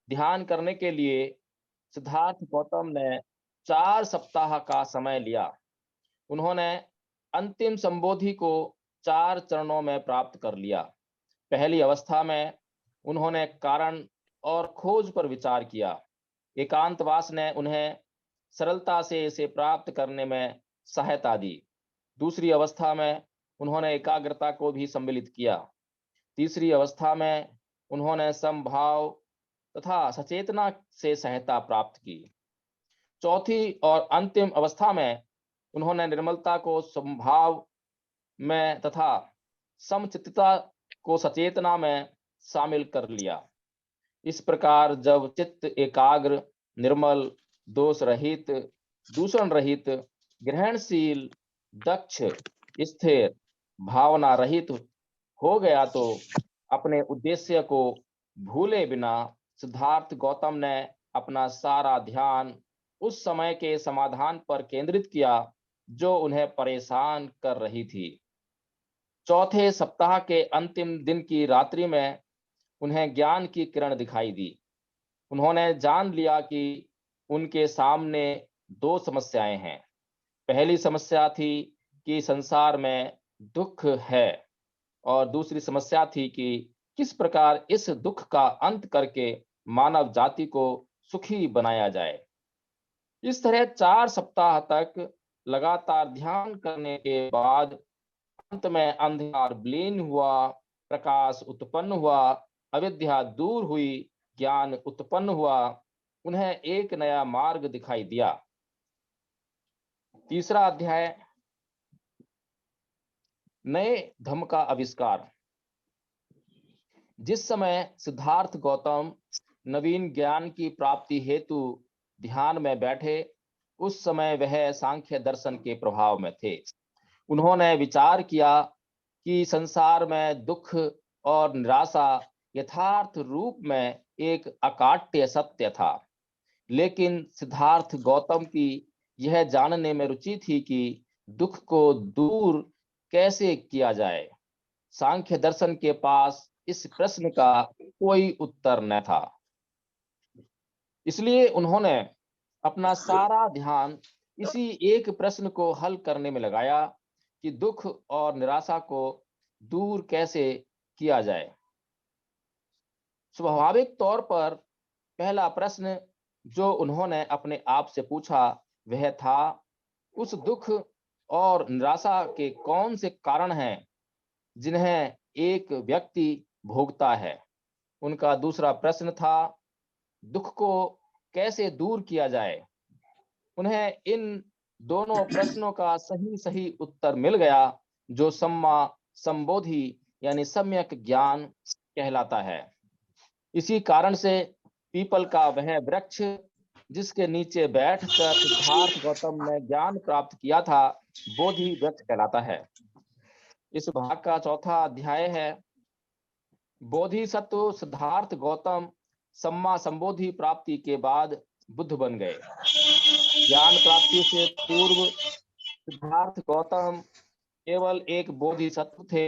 ध्यान करने के लिए सिद्धार्थ गौतम ने 4 सप्ताह का समय लिया। उन्होंने अंतिम संबोधि को 4 चरणों में प्राप्त कर लिया। पहली अवस्था में उन्होंने कारण और खोज पर विचार किया। एकांतवास ने उन्हें सरलता से इसे प्राप्त करने में सहायता दी। दूसरी अवस्था में उन्होंने एकाग्रता को भी सम्मिलित किया। तीसरी अवस्था में उन्होंने समभाव तथा सचेतना से सहायता प्राप्त की। चौथी और अंतिम अवस्था में उन्होंने निर्मलता को समभाव में तथा समचित्तता को सचेतना में शामिल कर लिया। इस प्रकार जब चित्त एकाग्र, निर्मल, दोष रहित, दूषण रहित, ग्रहणशील, दक्ष, स्थिर, भावना रहित हो गया तो अपने उद्देश्य को भूले बिना सिद्धार्थ गौतम ने अपना सारा ध्यान उस समय के समाधान पर केंद्रित किया जो उन्हें परेशान कर रही थी। चौथे सप्ताह के अंतिम दिन की रात्रि में उन्हें ज्ञान की किरण दिखाई दी। उन्होंने जान लिया कि उनके सामने 2 समस्याएं हैं। पहली समस्या थी कि संसार में दुख है और दूसरी समस्या थी कि किस प्रकार इस दुख का अंत करके मानव जाति को सुखी बनाया जाए। इस तरह 4 सप्ताह तक लगातार ध्यान करने के बाद अंत में अंधकार विलीन हुआ, प्रकाश उत्पन्न हुआ, अविद्या दूर हुई, ज्ञान उत्पन्न हुआ। उन्हें एक नया मार्ग दिखाई दिया। तीसरा अध्याय, नए धम्म का आविष्कार। जिस समय सिद्धार्थ गौतम नवीन ज्ञान की प्राप्ति हेतु ध्यान में बैठे, उस समय वह सांख्य दर्शन के प्रभाव में थे। उन्होंने विचार किया कि संसार में दुख और निराशा यथार्थ रूप में एक अकाट्य सत्य था, लेकिन सिद्धार्थ गौतम की यह जानने में रुचि थी कि दुख को दूर कैसे किया जाए। सांख्य दर्शन के पास इस प्रश्न का कोई उत्तर न था। इसलिए उन्होंने अपना सारा ध्यान इसी एक प्रश्न को हल करने में लगाया कि दुख और निराशा को दूर कैसे किया जाए। स्वाभाविक तौर पर पहला प्रश्न जो उन्होंने अपने आप से पूछा वह था, उस दुख और निराशा के कौन से कारण हैं जिन्हें एक व्यक्ति भोगता है। उनका दूसरा प्रश्न था, दुख को कैसे दूर किया जाए। उन्हें इन दोनों प्रश्नों का सही सही उत्तर मिल गया, जो सम्मा संबोधि यानी सम्यक ज्ञान कहलाता है। इसी कारण से पीपल का वह वृक्ष जिसके नीचे बैठकर सिद्धार्थ गौतम ने ज्ञान प्राप्त किया था, बोधि वृक्ष कहलाता है। इस भाग का चौथा अध्याय है, बोधिसत्व सिद्धार्थ गौतम सम्मा संबोधि प्राप्ति के बाद बुद्ध बन गए। ज्ञान प्राप्ति से पूर्व सिद्धार्थ गौतम केवल एक बोधिसत्व थे।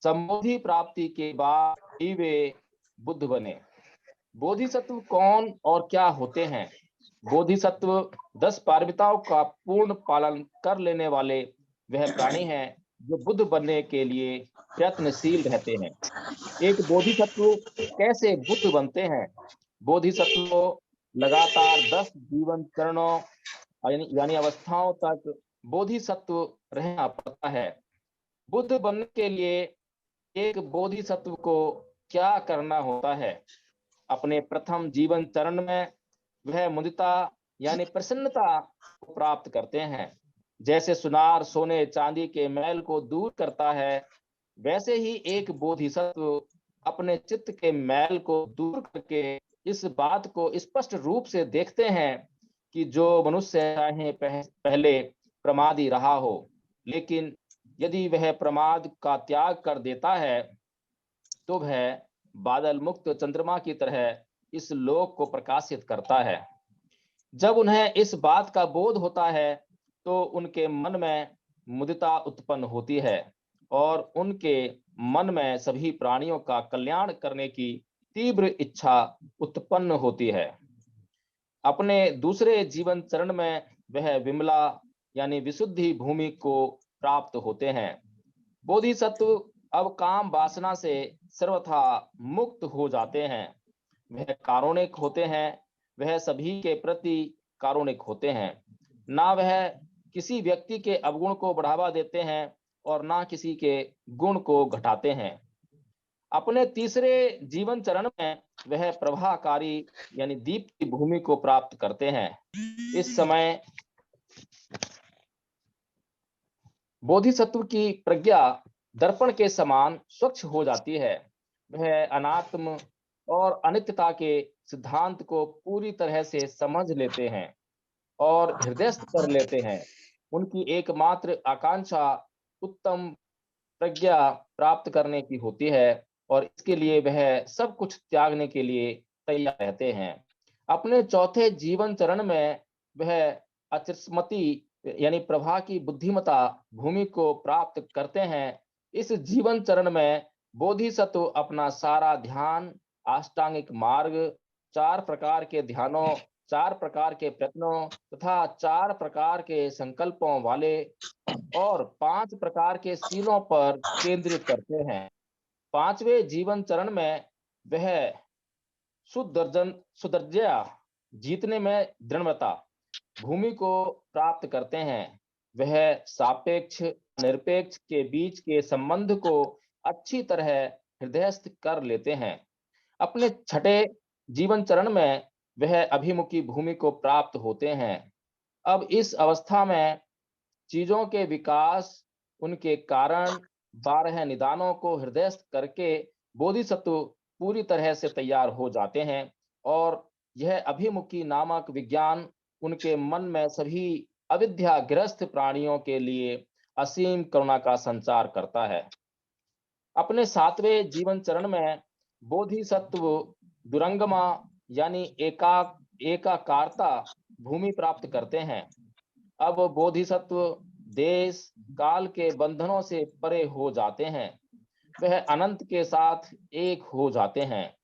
संबोधि प्राप्ति के बाद ही वे बुद्ध बने। बोधिसत्व कौन और क्या होते हैं? बोधिसत्व 10 पारमिताओं का पूर्ण पालन कर लेने वाले वह प्राणी हैं जो बुद्ध बनने के लिए प्रयत्नशील रहते हैं। एक बोधिसत्व कैसे बुद्ध बनते हैं? बोधिसत्व को लगातार 10 जीवन चरणों यानी अवस्थाओं तक बोधिसत्व रहना पड़ता है। बुद्ध बनने के लिए एक बोधिसत्व को क्या करना होता है? अपने प्रथम जीवन चरण में वह मुदिता यानी प्रसन्नता को प्राप्त करते हैं। जैसे सुनार सोने चांदी के मैल को दूर करता है, वैसे ही एक बोधिसत्व अपने चित्त के मैल को दूर करके इस बात को स्पष्ट रूप से देखते हैं कि जो मनुष्य चाहे पहले प्रमादी रहा हो, लेकिन यदि वह प्रमाद का त्याग कर देता है तो वह बादल मुक्त चंद्रमा की तरह इस लोक को प्रकाशित करता है। जब उन्हें इस बात का बोध होता है तो उनके मन में मुदिता उत्पन्न होती है और उनके मन में सभी प्राणियों का कल्याण करने की तीव्र इच्छा उत्पन्न होती है। अपने दूसरे जीवन चरण में वह विमला यानी विशुद्धि भूमि को प्राप्त होते हैं। बोधिसत्व अब काम वासना से सर्वथा मुक्त हो जाते हैं। वह कारुणिक होते हैं। वह सभी के प्रति कारुणिक होते हैं। ना वह किसी व्यक्ति के अवगुण को बढ़ावा देते हैं और ना किसी के गुण को घटाते हैं। अपने तीसरे जीवन चरण में वह प्रभाकारी यानी दीप की भूमि को प्राप्त करते हैं। इस समय बोधिसत्व की प्रज्ञा दर्पण के समान स्वच्छ हो जाती है। वह अनात्म और अनित्यता के सिद्धांत को पूरी तरह से समझ लेते हैं और हृदयस्थ कर लेते हैं। उनकी एकमात्र आकांक्षा उत्तम प्रज्ञा प्राप्त करने की होती है और इसके लिए वह सब कुछ त्यागने के लिए तैयार रहते हैं। अपने चौथे जीवन चरण में वह अचस्मती यानी प्रभा की बुद्धिमता भूमि को प्राप्त करते हैं। इस जीवन चरण में बोधिसत्व अपना सारा ध्यान अष्टांगिक मार्ग, 4 प्रकार के ध्यानों, 4 प्रकार के प्रयत्नों तथा 4 प्रकार के संकल्पों वाले और 5 प्रकार के शीलों पर केंद्रित करते हैं। 5वें जीवन चरण में वह सुदर्जया जीतने में दृढ़ता भूमि को प्राप्त करते हैं। वह सापेक्ष निरपेक्ष के बीच के संबंध को अच्छी तरह हृदयस्थ कर लेते हैं। अपने छठे जीवन चरण में वह अभिमुखी भूमि को प्राप्त होते हैं। अब इस अवस्था में चीजों के विकास, उनके कारण, 12 निदानों को हृदयस्थ करके बोधिसत्व पूरी तरह से तैयार हो जाते हैं और यह अभिमुखी नामक विज्ञान उनके मन में सभी अविद्याग्रस्त प्राणियों के लिए असीम करुणा का संचार करता है। अपने 7वें जीवन चरण में बोधिसत्व दुरंगमा यानी एकाकारता भूमि प्राप्त करते हैं। अब बोधिसत्व देश काल के बंधनों से परे हो जाते हैं। वह अनंत के साथ एक हो जाते हैं,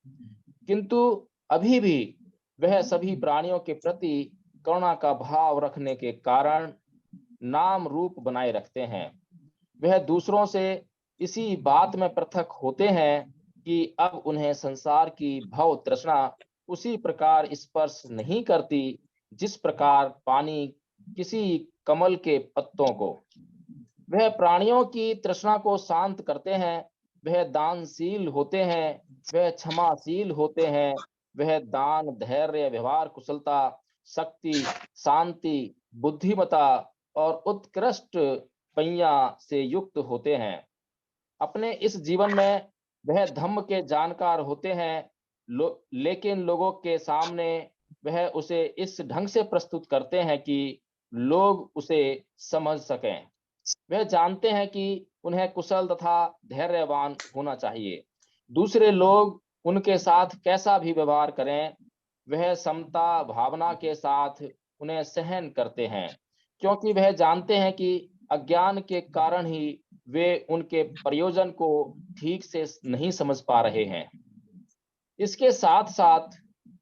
किंतु अभी भी वह सभी प्राणियों के प्रति करुणा का भाव रखने के कारण नाम रूप बनाए रखते हैं। वह दूसरों से इसी बात में पृथक होते हैं कि अब उन्हें संसार की भव तृष्णा उसी प्रकार स्पर्श नहीं करती जिस प्रकार पानी किसी कमल के पत्तों को। वह प्राणियों की तृष्णा को शांत करते हैं। वह दानशील होते हैं। वह क्षमाशील होते हैं। वह दान, धैर्य, व्यवहार कुशलता, शक्ति, शांति, बुद्धिमता और उत्कृष्ट पैया से युक्त होते हैं। अपने इस जीवन में वह धम्म के जानकार होते हैं, लेकिन लोगों के सामने वह उसे इस ढंग से प्रस्तुत करते हैं कि लोग उसे समझ सकें। वह जानते हैं कि उन्हें कुशल तथा धैर्यवान होना चाहिए। दूसरे लोग उनके साथ कैसा भी व्यवहार करें, वह समता भावना के साथ उन्हें सहन करते हैं, क्योंकि वह जानते हैं कि अज्ञान के कारण ही वे उनके प्रयोजन को ठीक से नहीं समझ पा रहे हैं। इसके साथ साथ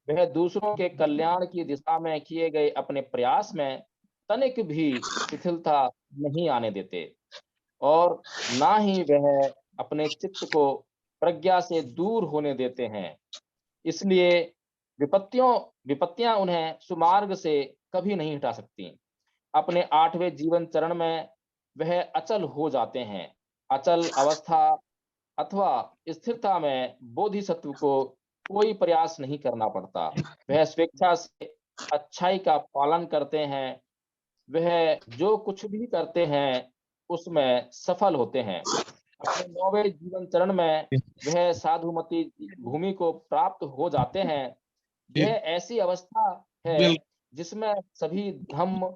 वह दूसरों के कल्याण की दिशा में किए गए अपने प्रयास में तनिक भी शिथिलता नहीं आने देते और ना ही वह अपने चित्त को प्रज्ञा से दूर होने देते हैं। इसलिए विपत्तियां उन्हें सुमार्ग से कभी नहीं हटा सकती। अपने 8वें जीवन चरण में वह अचल हो जाते हैं। अचल अवस्था अथवा स्थिरता में बोधिसत्व को कोई प्रयास नहीं करना पड़ता। वह स्वेच्छा से अच्छाई का पालन करते हैं। वह जो कुछ भी करते हैं उसमें सफल होते हैं। अपने 9वें जीवन चरण में वह साधुमती भूमि को प्राप्त हो जाते हैं। यह ऐसी अवस्था है जिसमें सभी धम्म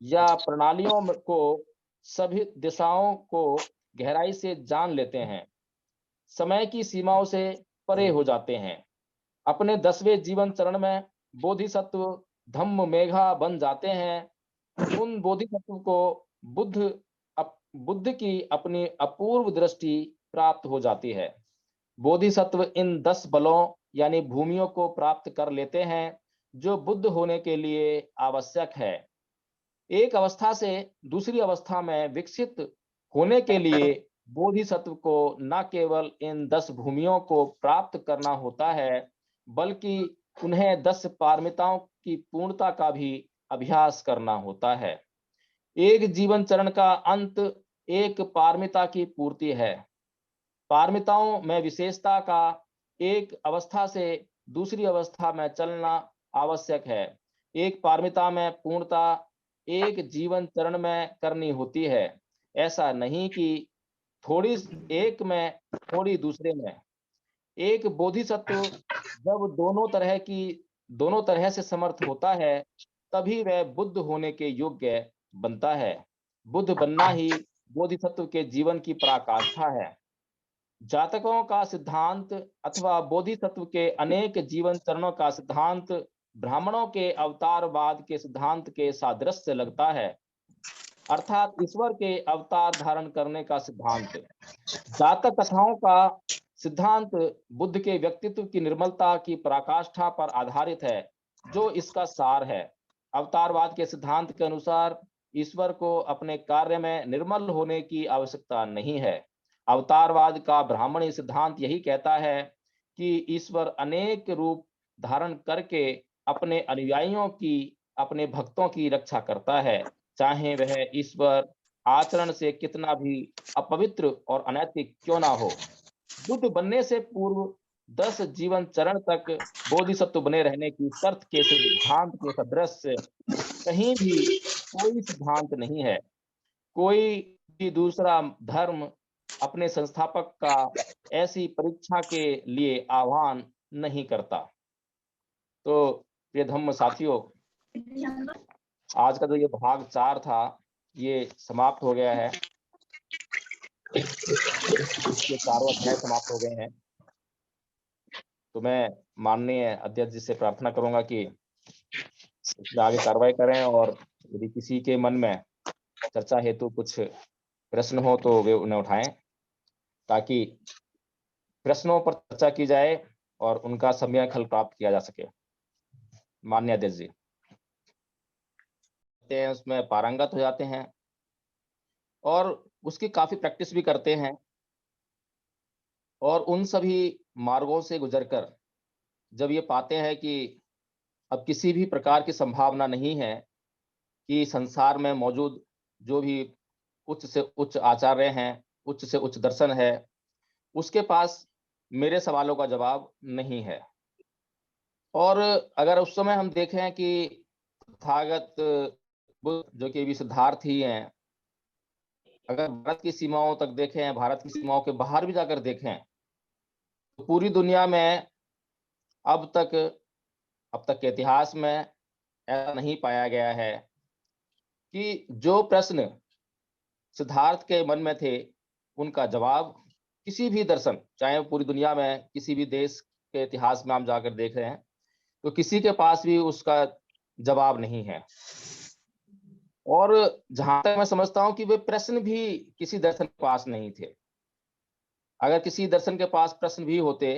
या प्रणालियों को, सभी दिशाओं को गहराई से जान लेते हैं, समय की सीमाओं से परे हो जाते हैं। अपने 10वें जीवन चरण में बोधिसत्व धम्म मेघा बन जाते हैं। उन बोधिसत्व को बुद्ध की अपनी अपूर्व दृष्टि प्राप्त हो जाती है। बोधिसत्व इन 10 बलों यानी भूमियों को प्राप्त कर लेते हैं, जो बुद्ध होने के लिए आवश्यक है। एक अवस्था से दूसरी अवस्था में विकसित होने के लिए बोधिसत्व को न केवल इन 10 भूमियों को प्राप्त करना होता है, बल्कि उन्हें 10 पारमिताओं की पूर्णता का भी अभ्यास करना होता है। एक जीवन चरण का अंत एक पारमिता की पूर्ति है। पारमिताओं में विशेषता का एक अवस्था से दूसरी अवस्था में चलना आवश्यक है। एक पारमिता में पूर्णता एक जीवन चरण में करनी होती है। ऐसा नहीं कि थोड़ी एक में थोड़ी दूसरे में। एक बोधिसत्व जब दोनों तरह से समर्थ होता है, तभी वह बुद्ध होने के योग्य बनता है। बुद्ध बनना ही बोधिसत्व के जीवन की पराकाष्ठा है। जातकों का सिद्धांत अथवा बोधिसत्व के अनेक जीवन चरणों का सिद्धांत ब्राह्मणों के अवतारवाद के सिद्धांत के सादृश्य लगता है, अर्थात ईश्वर के अवतार धारण करने का सिद्धांत। जातक कथाओं का सिद्धांत बुद्ध के व्यक्तित्व की निर्मलता की पराकाष्ठा पर आधारित है, जो इसका सार है। अवतारवाद के सिद्धांत के अनुसार ईश्वर को अपने कार्य में निर्मल होने की आवश्यकता नहीं है। अवतारवाद का ब्राह्मणी सिद्धांत यही कहता है कि ईश्वर अनेक रूप धारण करके अपने अनुयायियों की, अपने भक्तों की रक्षा करता है, चाहे वह ईश्वर आचरण से कितना भी अपवित्र और अनैतिक क्यों ना हो। बुद्ध बनने से पूर्व 10 जीवन चरण तक बोधिसत्व बने रहने की शर्त के सिद्धांत के सदृश कहीं भी कोई सिद्धांत नहीं है। कोई भी दूसरा धर्म अपने संस्थापक का ऐसी परीक्षा के लिए आह्वान नहीं करता। तो प्रिय धम्म साथियों, आज का जो ये भाग 4 था, ये समाप्त हो गया है। इसके चारों अध्याय समाप्त हो गए हैं। तो मैं माननीय अध्यक्ष जी से प्रार्थना करूंगा कि इसमें आगे कार्रवाई करें, और यदि किसी के मन में चर्चा हेतु कुछ प्रश्न हो तो वे उन्हें उठाएं, ताकि प्रश्नों पर चर्चा की जाए और उनका सम्यक हल प्राप्त किया जा सके। माननीय अध्यक्ष जी उसमें पारंगत हो जाते हैं और उसकी काफी प्रैक्टिस भी करते हैं, और उन सभी मार्गों से गुजरकर जब ये पाते हैं कि अब किसी भी प्रकार की संभावना नहीं है कि संसार में मौजूद जो भी उच्च से उच्च आचार्य हैं, उच्च से उच्च दर्शन है, उसके पास मेरे सवालों का जवाब नहीं है। और अगर उस समय हम देखें कि तथागत बुद्ध जो कि अभी सिद्धार्थ ही हैं, अगर भारत की सीमाओं तक देखें, भारत की सीमाओं के बाहर भी जाकर देखें, तो पूरी दुनिया में अब तक के इतिहास में ऐसा नहीं पाया गया है कि जो प्रश्न सिद्धार्थ के मन में थे, उनका जवाब किसी भी दर्शन, चाहे वो पूरी दुनिया में किसी भी देश के इतिहास में हम जाकर देख रहे हैं, तो किसी के पास भी उसका जवाब नहीं है। और जहां तक मैं समझता हूं कि वे प्रश्न भी किसी दर्शन के पास नहीं थे। अगर किसी दर्शन के पास प्रश्न भी होते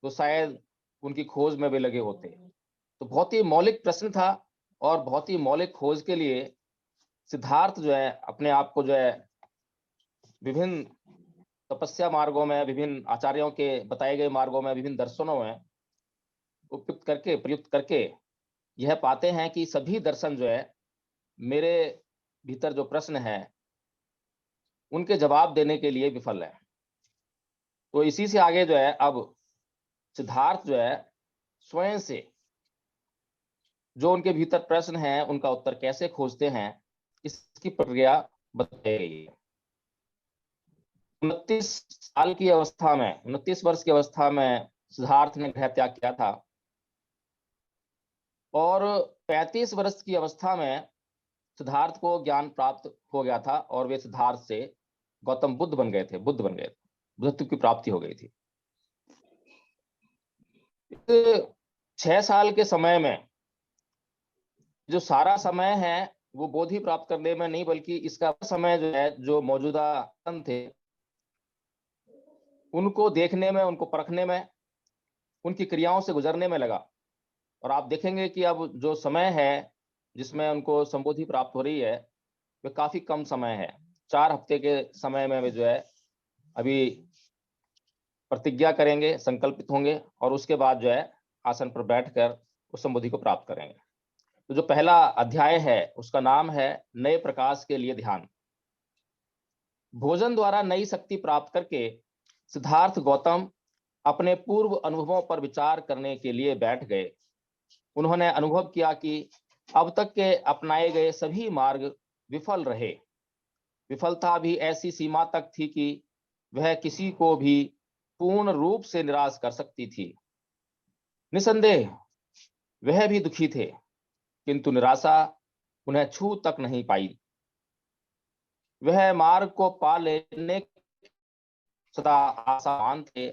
तो शायद उनकी खोज में वे लगे होते। तो बहुत ही मौलिक प्रश्न था, और बहुत ही मौलिक खोज के लिए सिद्धार्थ जो है अपने आप को जो है विभिन्न तपस्या मार्गों में, विभिन्न आचार्यों के बताए गए मार्गों में, विभिन्न दर्शनों में प्रयुक्त करके यह पाते हैं कि सभी दर्शन जो है मेरे भीतर जो प्रश्न है उनके जवाब देने के लिए विफल है। तो इसी से आगे जो है अब सिद्धार्थ जो है स्वयं से जो उनके भीतर प्रश्न है उनका उत्तर कैसे खोजते हैं, इसकी प्रक्रिया बताई गई है। 29 साल की अवस्था में, 29 वर्ष की अवस्था में सिद्धार्थ ने गृह त्याग किया था, और 35 वर्ष की अवस्था में सिद्धार्थ को ज्ञान प्राप्त हो गया था, और वे सिद्धार्थ से गौतम बुद्ध बन गए थे, बुद्धत्व की प्राप्ति हो गई थी। 6 साल के समय में जो सारा समय है वो बोधि प्राप्त करने में नहीं, बल्कि इसका समय जो है, जो मौजूदा थे उनको देखने में, उनको परखने में, उनकी क्रियाओं से गुजरने में लगा। और आप देखेंगे कि अब जो समय है जिसमें उनको संबोधि प्राप्त हो रही है, वह काफी कम समय है। 4 हफ्ते के समय में वे जो है अभी प्रतिज्ञा करेंगे, संकल्पित होंगे और उसके बाद जो है आसन पर बैठकर उस संबोधि को प्राप्त करेंगे। तो जो पहला अध्याय है उसका नाम है नए प्रकाश के लिए ध्यान। भोजन द्वारा नई शक्ति प्राप्त करके सिद्धार्थ गौतम अपने पूर्व अनुभवों पर विचार करने के लिए बैठ गए। उन्होंने अनुभव किया कि अब तक के अपनाए गए सभी मार्ग विफल रहे। विफलता भी ऐसी सीमा तक थी कि वह किसी को भी पूर्ण रूप से निराश कर सकती थी। निसंदेह वह भी दुखी थे, किंतु निराशा उन्हें छू तक नहीं पाई। वह मार्ग को पा लेने सदा आशावान थे,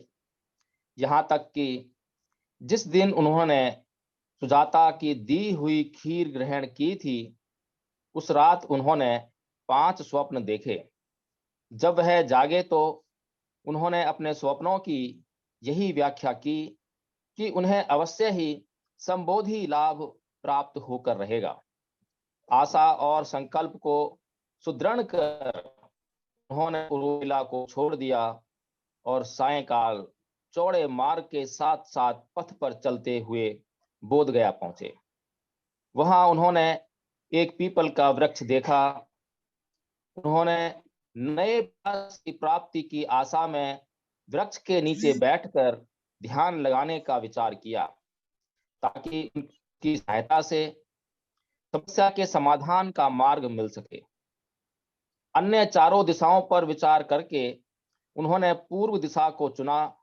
यहां तक कि जिस दिन उन्होंने सुजाता की दी हुई खीर ग्रहण की थी, उस रात उन्होंने 5 स्वप्न देखे। जब वह जागे तो उन्होंने अपने स्वप्नों की यही व्याख्या की कि उन्हें अवश्य ही संबोधि लाभ प्राप्त होकर रहेगा। आशा और संकल्प को सुदृढ़ कर उन्होंने उर्मिला को छोड़ दिया और सायंकाल चौड़े मार्ग के साथ साथ पथ पर चलते हुए बोध गया पहुंचे। वहां उन्होंने एक पीपल का वृक्ष देखा। उन्होंने नए प्रकाश की प्राप्ति की आशा में वृक्ष के नीचे बैठकर ध्यान लगाने का विचार किया, ताकि उनकी सहायता से समस्या के समाधान का मार्ग मिल सके। अन्य चारों दिशाओं पर विचार करके उन्होंने पूर्व दिशा को चुना,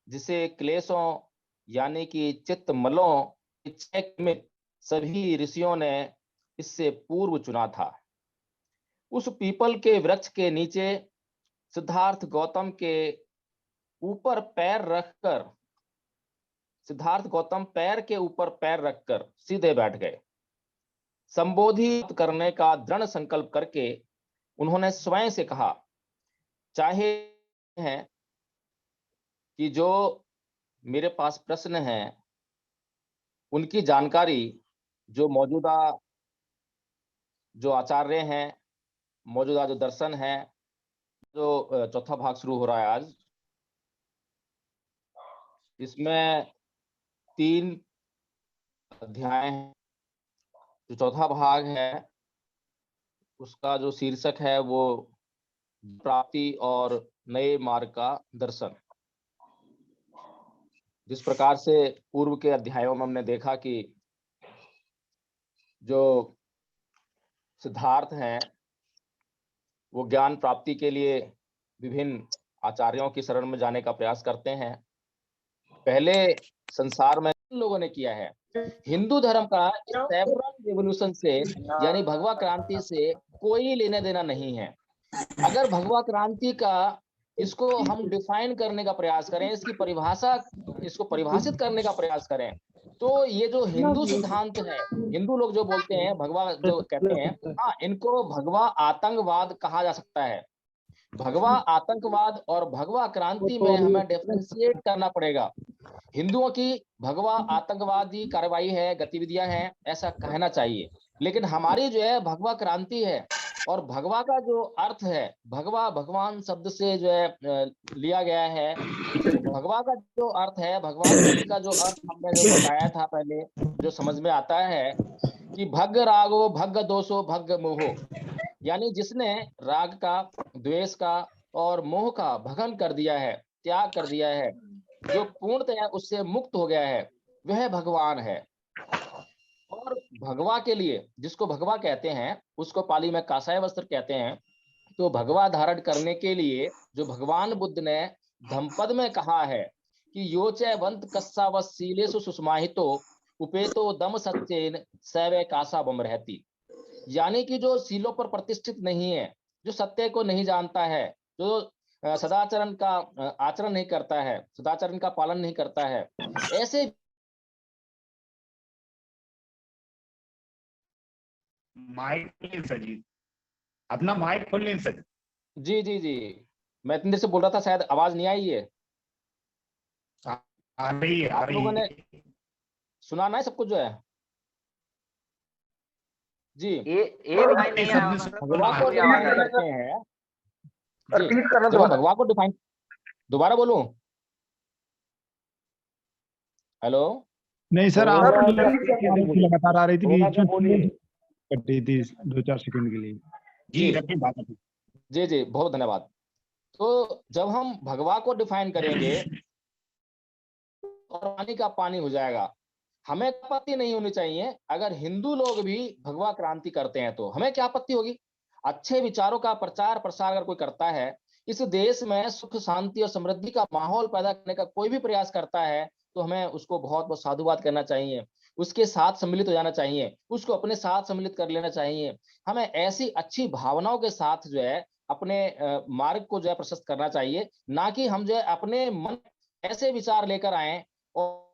जिसे क्लेशों यानी कि चित्त मलों में सभी ऋषियों ने इससे पूर्व चुना था। उस पीपल के वृक्ष के नीचे सिद्धार्थ गौतम के ऊपर पैर रखकर सिद्धार्थ गौतम पैर के ऊपर पैर रखकर सीधे बैठ गए। संबोधि करने का दृढ़ संकल्प करके उन्होंने स्वयं से कहा, चाहे हैं कि जो मेरे पास प्रश्न हैं उनकी जानकारी जो मौजूदा जो आचार्य हैं, मौजूदा जो दर्शन है, जो चौथा भाग शुरू हो रहा है आज, इसमें 3 अध्याय हैं। जो चौथा भाग है उसका जो शीर्षक है वो प्राप्ति और नए मार्ग का दर्शन। जिस प्रकार से पूर्व के अध्यायों में हमने देखा कि जो सिद्धार्थ हैं वो ज्ञान प्राप्ति के लिए विभिन्न आचार्यों की शरण में जाने का प्रयास करते हैं। पहले संसार में लोगों ने किया है। हिंदू धर्म का सेफ्रन रेवोल्यूशन से यानी भगवा क्रांति से कोई लेना देना नहीं है। अगर भगवा क्रांति का इसको हम डिफाइन करने का प्रयास करें, इसकी परिभाषा इसको परिभाषित करने का प्रयास करें, तो ये जो हिंदू सिद्धांत है, हिंदू लोग जो बोलते हैं भगवा जो कहते हैं, हाँ, इनको भगवा आतंकवाद कहा जा सकता है। भगवा आतंकवाद और भगवा क्रांति में हमें डिफरेंशिएट करना पड़ेगा। हिंदुओं की भगवा आतंकवादी कार्रवाई है, गतिविधियां हैं, ऐसा कहना चाहिए। लेकिन हमारी जो है भगवा क्रांति है, और भगवा का जो अर्थ है, भगवा भगवान शब्द से जो है लिया गया है। तो भगवा का जो अर्थ है, भगवान शब्द का जो अर्थ हमने जो बताया था पहले, जो समझ में आता है कि भग रागो भग दोषो भग मोहो, यानी जिसने राग का, द्वेष का और मोह का भगन कर दिया है, त्याग कर दिया है, जो पूर्णतः उससे मुक्त हो गया है, वह भगवान है। और भगवा के लिए, जिसको भगवा कहते हैं, उसको पाली में कासाय वस्त्र कहते हैं। तो भगवा धारण करने के लिए जो भगवान बुद्ध ने धम्पद में कहा है कि योचे वंत कस्सा व सीलेसु सुषमाहितो उपेतो दम सच्चेन सैवे कासा बम रहती, यानी कि जो सीलों पर प्रतिष्ठित नहीं है, जो सत्य को नहीं जानता है, जो सदाचरण का आचरण नहीं करता है, सदाचरण का पालन नहीं करता है, ऐसे माइक खोलिए सर जी, अपना माइक खोलिए सर। जी जी जी, मैं इतनी देर से बोल रहा था, शायद आवाज नहीं आई है। आ रही है, आ आप लोगों ने रही सुनाना है सब कुछ जो है जी। एक लाइन नहीं आया है। भगवा को पूरी आवाज डिफाइन आ रही करते हैं जी। रिपीट करना जब हम दोबारा। भगवा को डिफाइन, दोबारा बोलूं? हेलो, नहीं सर, सर, आप लगातार आ रही थी, थोड़ा बीच सा में बोलिए। कटी थी 2-4 सेकंड के लिए। जी जी रखिए बात अपनी। जी जी, बहुत धन्यवाद। तो जब हम भगवा को डिफाइन करेंगे और पानी का पानी हो जाएगा। हमें आपत्ति नहीं होनी चाहिए अगर हिंदू लोग भी भगवा क्रांति करते हैं, तो हमें क्या आपत्ति होगी? अच्छे विचारों का प्रचार प्रसार अगर कोई करता है, इस देश में सुख शांति और समृद्धि का माहौल पैदा करने का कोई भी प्रयास करता है, तो हमें उसको बहुत बहुत साधुवाद करना चाहिए, उसके साथ सम्मिलित हो जाना चाहिए, उसको अपने साथ सम्मिलित कर लेना चाहिए। हमें ऐसी अच्छी भावनाओं के साथ जो है अपने मार्ग को जो है प्रशस्त करना चाहिए, ना कि हम जो है अपने मन ऐसे विचार लेकर आए और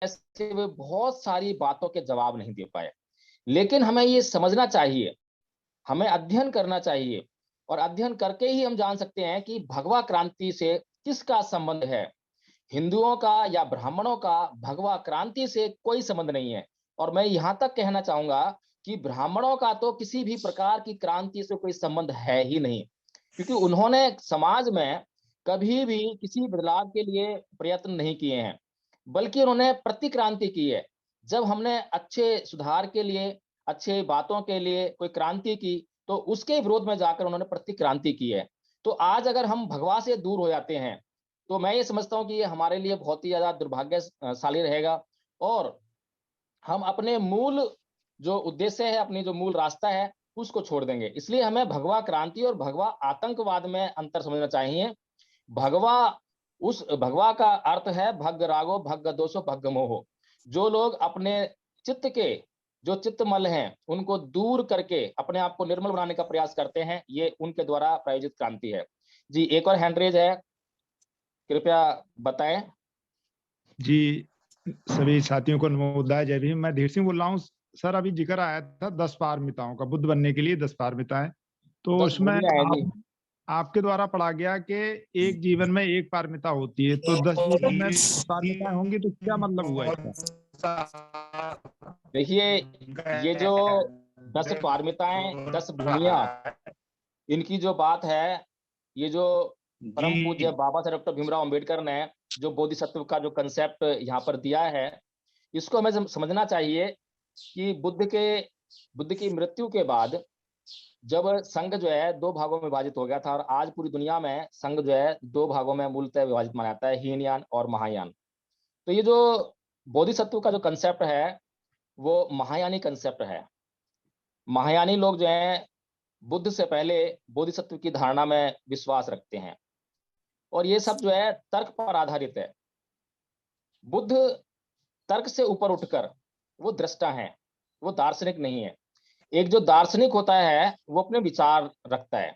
ऐसे वे बहुत सारी बातों के जवाब नहीं दे पाए। लेकिन हमें ये समझना चाहिए, हमें अध्ययन करना चाहिए, और अध्ययन करके ही हम जान सकते हैं कि भगवा क्रांति से किसका संबंध है। हिंदुओं का या ब्राह्मणों का भगवा क्रांति से कोई संबंध नहीं है। और मैं यहां तक कहना चाहूंगा कि ब्राह्मणों का तो किसी भी प्रकार की क्रांति से कोई संबंध है ही नहीं, क्योंकि उन्होंने समाज में कभी भी किसी बदलाव के लिए प्रयत्न नहीं किए हैं, बल्कि उन्होंने प्रतिक्रांति की है। जब हमने अच्छे सुधार के लिए, अच्छे बातों के लिए कोई क्रांति की, तो उसके विरोध में जाकर उन्होंने प्रतिक्रांति की है। तो आज अगर हम भगवा से दूर हो जाते हैं, तो मैं ये समझता हूं कि ये हमारे लिए बहुत ही ज्यादा दुर्भाग्यशाली रहेगा, और हम अपने मूल जो उद्देश्य है, अपनी जो मूल रास्ता है, उसको छोड़ देंगे। इसलिए हमें भगवा क्रांति और भगवा आतंकवाद में अंतर समझना चाहिए। भगवा, उस भगवा का अर्थ है भग्ग रागो भग्ग दोषो भग्ग मोहो। जो लोग अपने चित्त के जो चित्तमल हैं उनको दूर करके अपने आप को निर्मल बनाने का प्रयास करते हैं, ये उनके द्वारा प्रायोजित क्रांति है। जी, एक और हैंड रेज है, कृपया बताएं। जी, सभी साथियों को नमोदाय, जय भीम। मैं धीर सिंह बोल रहा हूँ सर। अभी जिक्र आया था 10 पारमिताओं का, बुद्ध बनने के लिए 10 पारमिताएं, तो 10 उसमें मूवियां हैं जी। आपके द्वारा पढ़ा गया कि एक जीवन में एक पारमिता होती है, तो 10 जीवन में पारमिताएं होंगी, तो क्या मतलब हुआ इसका? देखिए, ये जो 10 पारमिताएं, 10 भूमियां, इनकी जो बात है, ये जो परम पूज्य बाबा साहब डॉक्टर भीमराव अंबेडकर ने जो बोधिसत्व का जो कंसेप्ट यहाँ पर दिया है, इसको हमें समझना चाहिए कि बुद्ध की मृत्यु के बाद जब संघ जो है 2 भागों में विभाजित हो गया था, और आज पूरी दुनिया में संघ जो है 2 भागों में मूलतः विभाजित माना जाता है, हीनयान और महायान। तो ये जो बोधिसत्व का जो कंसेप्ट है, वो महायानी कंसेप्ट है। महायानी लोग जो हैं बुद्ध से पहले बोधिसत्व की धारणा में विश्वास रखते हैं, और ये सब जो है तर्क पर आधारित है। बुद्ध तर्क से ऊपर उठकर वो दृष्टा हैं, वो दार्शनिक नहीं है। एक जो दार्शनिक होता है वो अपने विचार रखता है,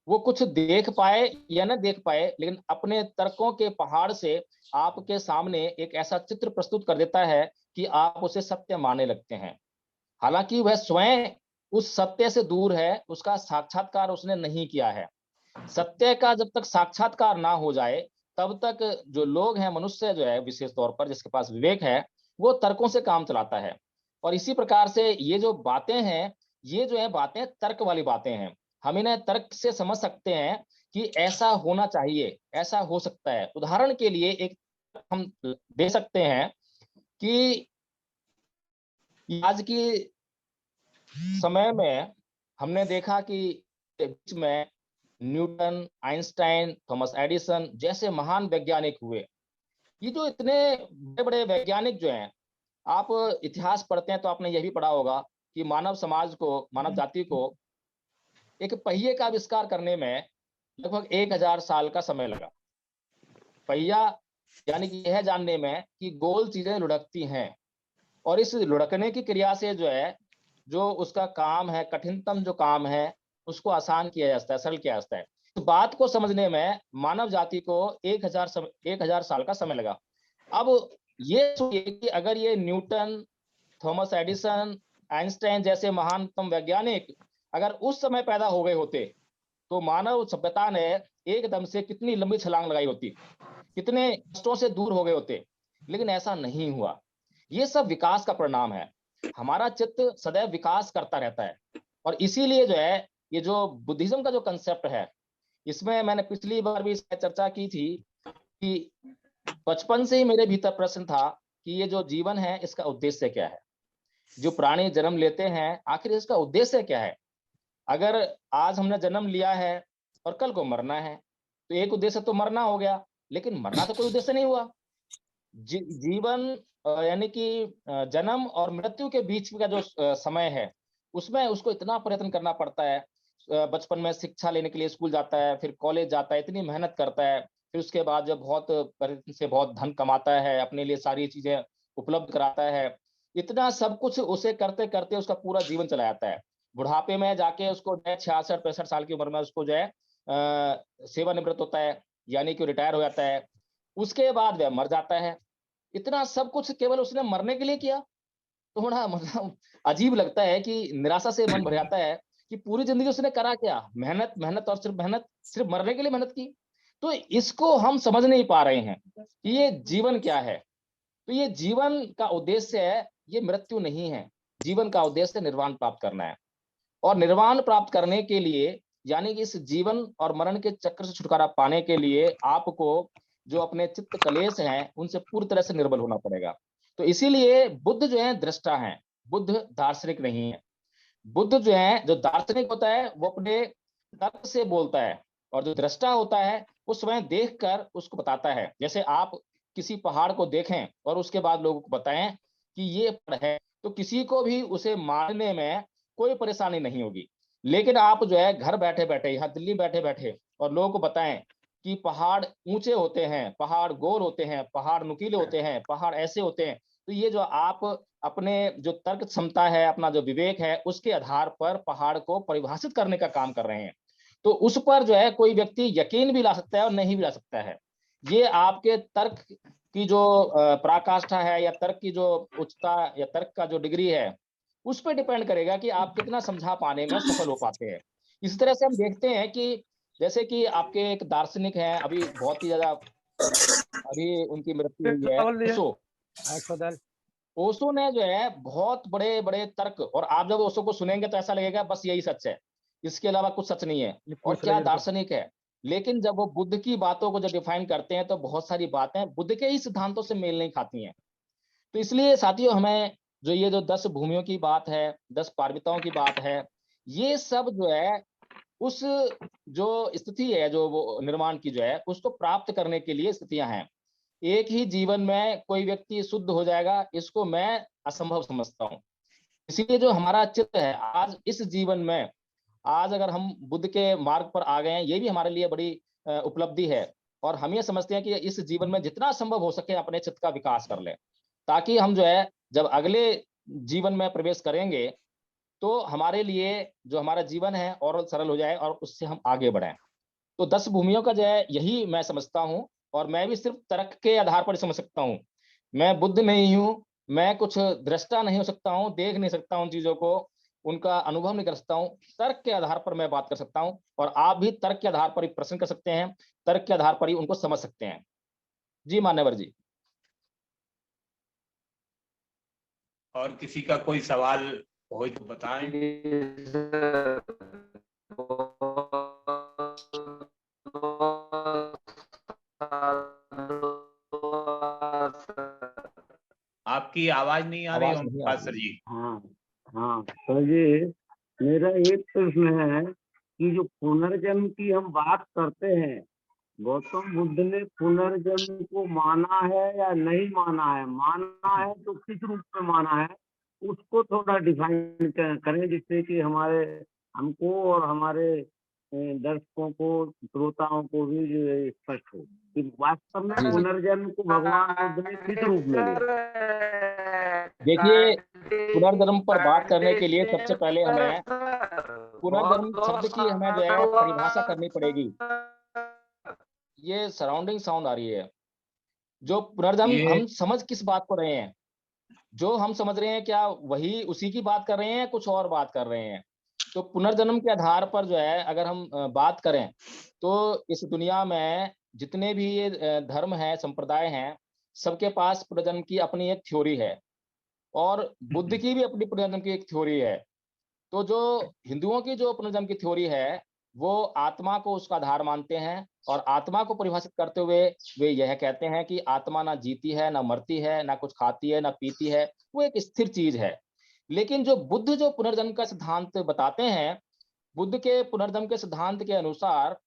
वो कुछ देख पाए या न देख पाए, लेकिन अपने तर्कों के पहाड़ से आपके सामने एक ऐसा चित्र प्रस्तुत कर देता है कि आप उसे सत्य मानने लगते हैं। हालांकि वह स्वयं उस सत्य से दूर है, उसका साक्षात्कार उसने नहीं किया है। सत्य का जब तक साक्षात्कार ना हो जाए, तब तक जो लोग हैं, मनुष्य जो है विशेष तौर पर जिसके पास विवेक है, वो तर्कों से काम चलाता है। और इसी प्रकार से ये जो बातें हैं, ये जो है बातें तर्क वाली बातें हैं। हम इन्हें तर्क से समझ सकते हैं कि ऐसा होना चाहिए, ऐसा हो सकता है। उदाहरण के लिए एक हम दे सकते हैं कि आज की समय में हमने देखा कि बीच में न्यूटन, आइंस्टाइन, थॉमस एडिसन जैसे महान वैज्ञानिक हुए। ये जो इतने बड़े बड़े वैज्ञानिक जो हैं, आप इतिहास पढ़ते हैं तो आपने यह भी पढ़ा होगा कि मानव समाज को, मानव जाति को एक पहिए का आविष्कार करने में लगभग 1000 साल का समय लगा। पहिया यानी कि यह जानने में कि गोल चीजें लुढ़कती हैं, और इस लुढ़कने की क्रिया से जो है, जो उसका काम है, कठिनतम जो काम है, उसको आसान किया जा सकता है, सरल किया जा सकता है। तो बात को समझने में मानव जाति को 1000 साल का समय लगा। अब ये सोचिए कि अगर ये न्यूटन, थॉमस एडिसन, आइंस्टाइन जैसे महानतम वैज्ञानिक अगर उस समय पैदा हो गए होते, तो मानव सभ्यता ने एकदम से कितनी लंबी छलांग लगाई होती, कितने कष्टों से दूर हो गए होते। लेकिन ऐसा नहीं हुआ। ये सब विकास का परिणाम है। हमारा चित्त सदैव विकास करता रहता है, और इसीलिए जो है, ये जो बुद्धिज्म का जो कंसेप्ट है, इसमें मैंने पिछली बार भी इस पे चर्चा की थी कि बचपन से ही मेरे भीतर प्रश्न था कि ये जो जीवन है, इसका उद्देश्य क्या है? जो प्राणी जन्म लेते हैं, आखिर इसका उद्देश्य क्या है? अगर आज हमने जन्म लिया है और कल को मरना है, तो एक उद्देश्य तो मरना हो गया, लेकिन मरना तो कोई उद्देश्य नहीं हुआ। जीवन यानी कि जन्म और मृत्यु के बीच का जो समय है, उसमें उसको इतना प्रयत्न करना पड़ता है। बचपन में शिक्षा लेने के लिए स्कूल जाता है, फिर कॉलेज जाता है, इतनी मेहनत करता है, फिर उसके बाद जब बहुत प्रयत्न से बहुत धन कमाता है, अपने लिए सारी चीजें उपलब्ध कराता है, इतना सब कुछ उसे करते करते उसका पूरा जीवन चला जाता है। बुढ़ापे में जाके उसको 66-65 साल की उम्र में उसको जो है सेवानिवृत्त होता है, यानी कि रिटायर हो जाता है। उसके बाद वह मर जाता है। इतना सब कुछ केवल उसने मरने के लिए किया। तो बड़ा मतलब अजीब लगता है कि निराशा से मन भर जाता है कि पूरी जिंदगी उसने करा क्या? मेहनत, मेहनत और सिर्फ मेहनत, सिर्फ मरने के लिए मेहनत की। तो इसको हम समझ नहीं पा रहे हैं कि ये जीवन क्या है। तो ये जीवन का उद्देश्य है, ये मृत्यु नहीं है। जीवन का उद्देश्य निर्वाण प्राप्त करना है, और निर्वाण प्राप्त करने के लिए, यानी कि इस जीवन और मरण के चक्र से छुटकारा पाने के लिए आपको जो अपने चित्त कलेश हैं, उनसे पूरी तरह से निर्बल होना पड़ेगा। तो इसीलिए बुद्ध जो है दृष्टा हैं, बुद्ध दार्शनिक नहीं है। बुद्ध जो है, जो दार्शनिक होता है, वो अपने तर्क से बोलता है, और जो दृष्टा होता है, वो स्वयं देखकर उसको बताता है। जैसे आप किसी पहाड़ को देखें और उसके बाद लोगों को बताएं कि ये पहाड़ है, तो किसी को भी उसे मानने में कोई परेशानी नहीं होगी। लेकिन आप जो है घर बैठे बैठे, यहाँ दिल्ली बैठे बैठे, और लोगों को बताएं कि पहाड़ ऊंचे होते हैं, पहाड़ गोल होते हैं, पहाड़ नुकीले होते हैं, पहाड़ ऐसे होते हैं, तो ये जो आप अपने जो तर्क क्षमता है, अपना जो विवेक है, उसके आधार पर पहाड़ को परिभाषित करने का काम कर रहे हैं। तो उस पर जो है कोई व्यक्ति यकीन भी ला सकता है और नहीं भी ला सकता है। ये आपके तर्क की जो पराकाष्ठा है, या तर्क की जो उच्चता, या तर्क का जो डिग्री है, उस पर डिपेंड करेगा कि आप कितना समझा पाने में सफल हो पाते हैं। इस तरह से हम देखते हैं कि जैसे कि आपके एक दार्शनिक हैं, अभी बहुत ही ज्यादा, अभी उनकी मृत्यु हुई है, ओशो। ओशो ने जो है बहुत बड़े बड़े तर्क, और आप जब ओशो को सुनेंगे तो ऐसा लगेगा बस यही सच है, इसके अलावा कुछ सच नहीं है, और क्या दार्शनिक है। लेकिन जब वो बुद्ध की बातों को जब डिफाइन करते हैं, तो बहुत सारी बातें बुद्ध के ही सिद्धांतों से मेल नहीं खाती हैं। तो इसलिए साथियों, हमें जो ये जो 10 भूमियों की बात है, 10 पारमिताओं की बात है, ये सब जो है उस जो स्थिति है, जो वो निर्माण की जो है, उसको प्राप्त करने के लिए स्थितियां हैं। एक ही जीवन में कोई व्यक्ति शुद्ध हो जाएगा, इसको मैं असंभव समझता हूँ। इसीलिए जो हमारा चित्त है आज इस जीवन में, आज अगर हम बुद्ध के मार्ग पर आ गए हैं, ये भी हमारे लिए बड़ी उपलब्धि है। और हम ये समझते हैं कि इस जीवन में जितना संभव हो सके अपने चित्त का विकास कर लें, ताकि हम जो है जब अगले जीवन में प्रवेश करेंगे, तो हमारे लिए जो हमारा जीवन है और सरल हो जाए, और उससे हम आगे बढ़ें। तो 10 भूमियों का जो है यही मैं समझता हूँ, और मैं भी सिर्फ तर्क के आधार पर समझ सकता हूँ। मैं बुद्ध नहीं हूँ, मैं कुछ दृष्टा नहीं हो सकता हूँ, देख नहीं सकता हूँ चीजों को, उनका अनुभव नहीं कर सकता हूँ। तर्क के आधार पर मैं बात कर सकता हूँ, और आप भी तर्क के आधार पर ही प्रश्न कर सकते हैं, तर्क के आधार पर ही उनको समझ सकते हैं। जी मान्यवर जी। और किसी का कोई सवाल हो तो बताएं। आपकी आवाज नहीं आ रही आवाज ओम नहीं आ प्रकाश रही। सर जी। हाँ हाँ, तो ये मेरा एक प्रश्न है कि जो पुनर्जन्म की हम बात करते हैं, गौतम बुद्ध ने पुनर्जन्म को माना है या नहीं माना है? माना है तो किस रूप में माना है, उसको थोड़ा डिफाइन करें, जिससे कि हमारे हमको और हमारे दर्शकों को, श्रोताओं को भी जो है स्पष्ट हो कि वास्तव में जी, जी। पुनर्जन्म को भगवान बुद्ध ने किस रूप में लिया। देखिए, पुनर्जन्म पर बात करने के लिए सबसे पहले हमें पुनर्जन्म शब्द की हमें जो है परिभाषा करनी पड़ेगी। ये सराउंडिंग साउंड आ रही है। जो पुनर्जन्म ये हम समझ किस बात को रहे हैं? जो हम समझ रहे हैं क्या वही उसी की बात कर रहे हैं, कुछ और बात कर रहे हैं? तो पुनर्जन्म के आधार पर जो है अगर हम बात करें, तो इस दुनिया में जितने भी ये धर्म हैं, संप्रदाय हैं, सबके पास पुनर्जन्म की अपनी एक थ्योरी है और बुद्ध की भी अपनी पुनर्जन्म की एक थ्योरी है। तो जो हिंदुओं की जो पुनर्जन्म की थ्योरी है, वो आत्मा को उसका आधार मानते हैं और आत्मा को परिभाषित करते हुए वे यह कहते हैं कि आत्मा ना जीती है, ना मरती है, ना कुछ खाती है, ना पीती है, वो एक स्थिर चीज है। लेकिन जो बुद्ध जो पुनर्जन्म का सिद्धांत बताते हैं, बुद्ध के पुनर्जन्म के सिद्धांत के अनुसार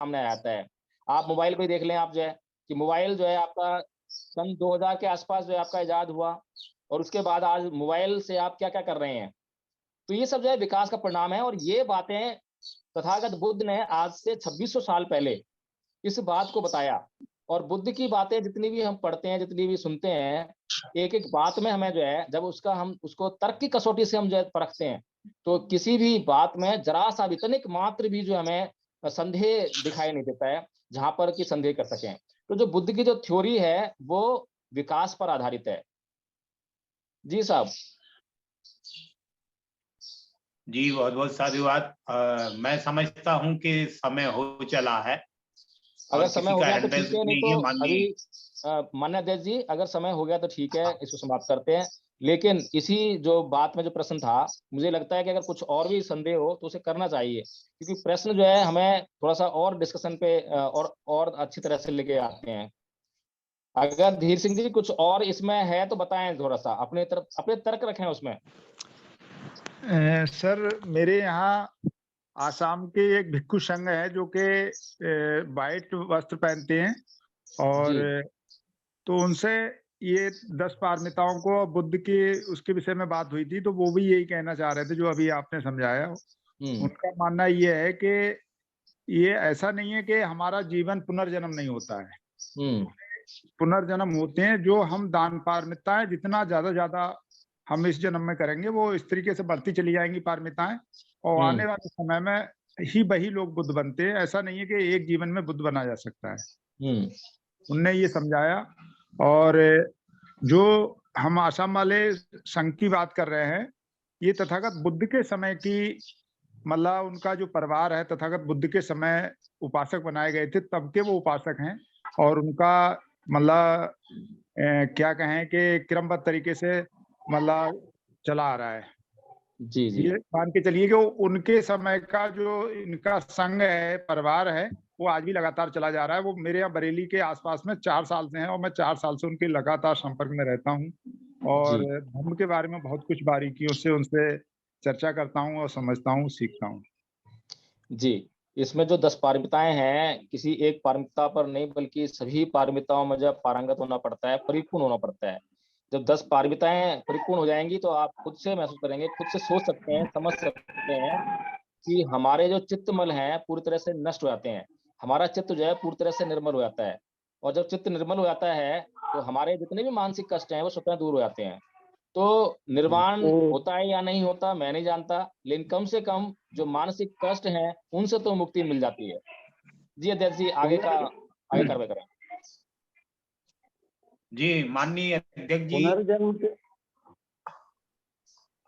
सामने आता है। आप मोबाइल को ही देख लें आप जो है कि मोबाइल जो है आपका सन 2000 के आसपास जो है आपका इजाद हुआ और उसके बाद आज मोबाइल से आप क्या-क्या कर रहे हैं। तो ये सब जो है विकास का परिणाम है और ये बातें तथागत बुद्ध ने आज से 2600 साल पहले इस बात को बताया और बुद्ध की बातें जितनी भी हम पढ़ते हैं, जितनी भी सुनते हैं, एक-एक बात में हमें जो है जब उसका हम उसको तर्क की कसौटी से हम जो है परखते हैं, तो किसी भी बात में ज़रा-सा भी तनिक मात्र भी जो हमें संदेह दिखाई नहीं देता है, जहाँ पर कि संदेह कर सकें। तो जो बुद्ध की जो थ्योरी है, वो विकास पर आधारित है। जी साहब। जी बहुत बहुत साधुवाद। मैं समझता हूँ कि समय हो चला है अगर और समय किसी हो का गया तो हैंड ठीक रेज़ है, नहीं नहीं तो है माननीय। अभी मान्य अध्यक्ष जी अगर समय हो गया तो ठीक है, इसको समाप्त करते हैं। लेकिन इसी जो बात में जो प्रश्न था, मुझे लगता है कि अगर कुछ और भी संदेह हो तो उसे करना चाहिए। क्योंकि प्रश्न जो है हमें थोड़ा-सा और डिस्कशन पे और अच्छी तरह से लेके आते हैं। अगर धीर सिंह जी कुछ और इसमें है तो बताएँ थोड़ा-सा, अपने तरफ अपने तर्क रखें उसमें। सर मेरे यहाँ आसाम के एक भिक्षु संघ है जो कि व्हाइट वस्त्र पहनते हैं और जी। तो उनसे ये 10 पारमिताओं को बुद्ध के उसके विषय में बात हुई थी, तो वो भी यही कहना चाह रहे थे जो अभी आपने समझाया। हुँ, उनका मानना ये है कि ये ऐसा नहीं है कि हमारा जीवन पुनर्जन्म नहीं होता है। हुँ, पुनर्जन्म होते हैं जो हम दान पारमिताएँ जितना ज़्यादा हम इस जन्म में करेंगे, वो इस तरीके से बढ़ती चली जाएँगी पारमिताएँ और हुँ, आने वाले समय में ही वही लोग बुद्ध बनते हैं। ऐसा नहीं है कि एक जीवन में बुद्ध बना जा सकता है। हुँ, उनने ये समझाया और जो हम आसाम वाले संघ की बात कर रहे हैं, ये तथागत बुद्ध के समय की मतलब उनका जो परिवार है तथागत बुद्ध के समय उपासक बनाए गए थे, तब के वो उपासक हैं और उनका मतलब क्या कहें कि क्रमबद्ध तरीके से मतलब चला आ रहा है। जी, जी। ये मान के चलिए कि वो उनके समय का जो इनका संघ है, परिवार है, वो आज भी लगातार चला जा रहा है। वो मेरे यहाँ बरेली के आस-पास में 4 साल से हैं और मैं 4 साल से उनके लगातार संपर्क में रहता हूँ और जी, धर्म के बारे में बहुत कुछ बारीकियों से उनसे चर्चा करता हूँ और समझता हूँ, सीखता हूँ। जी। इसमें जो 10 पारमिताएँ हैं, किसी एक पारमिता पर नहीं बल्कि सभी पारमिताओं में जब पारंगत होना पड़ता है, परिपूर्ण होना पड़ता है। जब 10 पारमिताएँ परिपूर्ण हो जाएँगी तो आप खुद से महसूस करेंगे, खुद से सोच सकते हैं, समझ सकते हैं कि हमारे जो चित्तमल हैं, पूरी तरह से नष्ट हो जाते हैं। हमारा चित्त जो है पूरी तरह से निर्मल हो जाता है और जब चित्त निर्मल हो जाता है, तो हमारे जितने भी मानसिक कष्ट हैं, वो स्वतः दूर हो जाते हैं। तो निर्वाण तो होता है या नहीं होता मैं नहीं जानता, लेकिन कम से कम जो मानसिक कष्ट हैं, उनसे तो मुक्ति मिल जाती है। जी अध्यक्ष जी आगे कार्रवाई करें। जी माननीय अध्यक्ष जी, पुनर्जन्म के